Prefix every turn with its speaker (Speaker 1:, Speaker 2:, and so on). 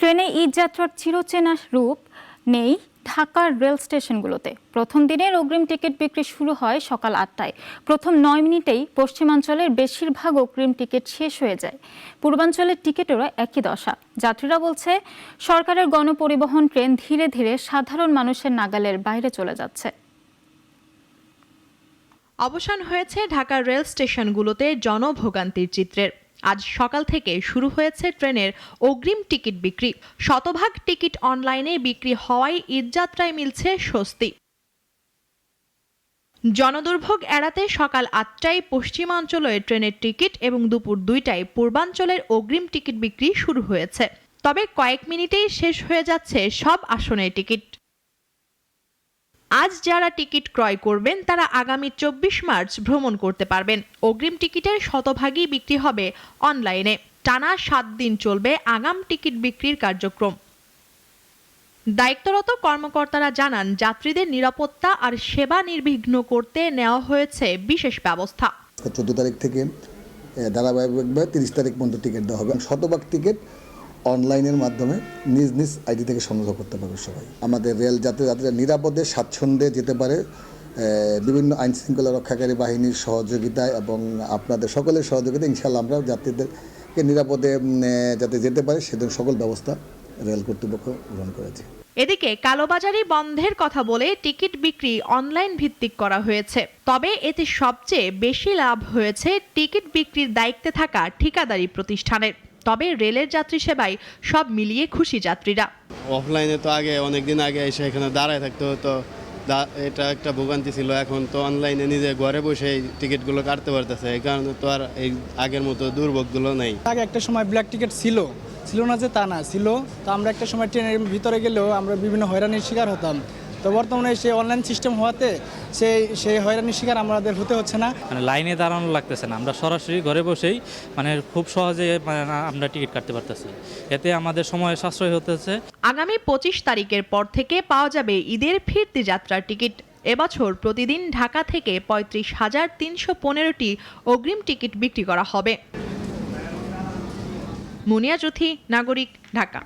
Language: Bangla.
Speaker 1: ট্রেনে ঈদ যাত্রার চিরচেনা রূপ নেই ঢাকার রেল স্টেশনগুলোতে। প্রথম দিনের অগ্রিম টিকিট বিক্রি শুরু হয় সকাল ৮টায়। প্রথম ৯ মিনিটেই পশ্চিমাঞ্চলের বেশিরভাগ অগ্রিম টিকিট শেষ হয়ে যায়। পূর্বাঞ্চলের টিকিটেরও একই দশা। যাত্রীরা বলছে, সরকারের গণপরিবহন ট্রেন ধীরে ধীরে সাধারণ মানুষের নাগালের বাইরে চলে যাচ্ছে।
Speaker 2: অবসান হয়েছে ঢাকার রেল স্টেশনগুলোতে জনভোগান্তির চিত্রের। আজ সকাল থেকে শুরু হয়েছে ট্রেনের অগ্রিম টিকিট বিক্রি। শতভাগ টিকিট অনলাইনে বিক্রি হওয়ায় ঈদযাত্রায় মিলছে স্বস্তি। জনদুর্ভোগ এড়াতে সকাল ৮টায় পশ্চিমাঞ্চলের ট্রেনের টিকিট এবং দুপুর ২টায় পূর্বাঞ্চলের অগ্রিম টিকিট বিক্রি শুরু হয়েছে। তবে কয়েক মিনিটেই শেষ হয়ে যাচ্ছে সব আসনের টিকিট। আজ যারা টিকিট ক্রয় করবেন তারা আগামী ২৪ মার্চ ভ্রমণ করতে পারবেন। অগ্রিম টিকিটের শতভাগই বিক্রি হবে অনলাইনে। টানা ৭ দিন চলবে আগাম টিকিট বিক্রির কার্যক্রম। দায়িত্বরত কর্মকর্তারা জানান, যাত্রীদের নিরাপত্তা আর সেবা নির্বিঘ্ন করতে নেওয়া হয়েছে বিশেষ ব্যবস্থা।
Speaker 3: ১৪ তারিখ থেকে ধারাবাহিকভাবে ৩০ তারিখ পর্যন্ত টিকিট দেওয়া হবে। শতভাগ টিকিট অনলাইনের মাধ্যমে নিজ নিজ আইডি থেকে সংগ্রহ করতে পারবে সবাই। আমাদের রেল যাত্রীরা নিরাপদে স্বাচ্ছন্দ্যে যেতে পারে বিভিন্ন আইন শৃঙ্খলা রক্ষাকারী বাহিনীর সহযোগিতায় এবং আপনাদের সকলের সহযোগিতায় ইনশাআল্লাহ আমরা যাত্রীদেরকে নিরাপদে যাতে যেতে পারে সেজন্য সকল ব্যবস্থা রেল কর্তৃপক্ষ গ্রহণ করেছে।
Speaker 2: এদিকে কালোবাজারি বন্ধের কথা বলে টিকিট বিক্রি অনলাইন ভিত্তিক করা হয়েছে। তবে এতে সবচেয়ে বেশি লাভ হয়েছে টিকিট বিক্রির দায়িত্বে থাকা ঠিকাদারি প্রতিষ্ঠানের। তবে রেলের যাত্রী সেবায় সব মিলিয়ে খুশি যাত্রীরা।
Speaker 4: অফলাইনে তো আগে অনেকদিন আগে এসে এখানে দাঁড়ায় থাকতে হতো, এটা একটা ভোগান্তি ছিল। এখন তো অনলাইনে নিজে ঘরে বসে টিকিটগুলো কাটতে পারতেছে, এই কারণে তো আর এই আগের মতো দুর্ভোগগুলো নেই।
Speaker 5: আগে একটা সময় ব্ল্যাক টিকিট ছিল না যে তা না ছিল, তো আমরা একটা সময় ট্রেনের ভিতরে গেলেও আমরা বিভিন্ন হয়রানির শিকার হতাম। তো বর্তমানে সেই অনলাইন সিস্টেম হওয়াতে সেই হয়রানির শিকার আমাদের হতে হচ্ছে না।
Speaker 6: লাইনে দাঁড়ানো লাগতেছে না, আমরা সরাসরি ঘরে বসেই খুব সহজে আমরা টিকিট কাটতে পারতেছি। এতে আমাদের সময় সাশ্রয় হতেছে।
Speaker 2: আগামী ২৫ তারিখের পর থেকে পাওয়া যাবে ঈদের ফিরতি যাত্রার টিকিট। এবছর প্রতিদিন ঢাকা থেকে ৩৫,৩১৫টি অগ্রিম টিকিট বিক্রি করা হবে। মুনিয়া জ্যোতি, নাগরিক, ঢাকা।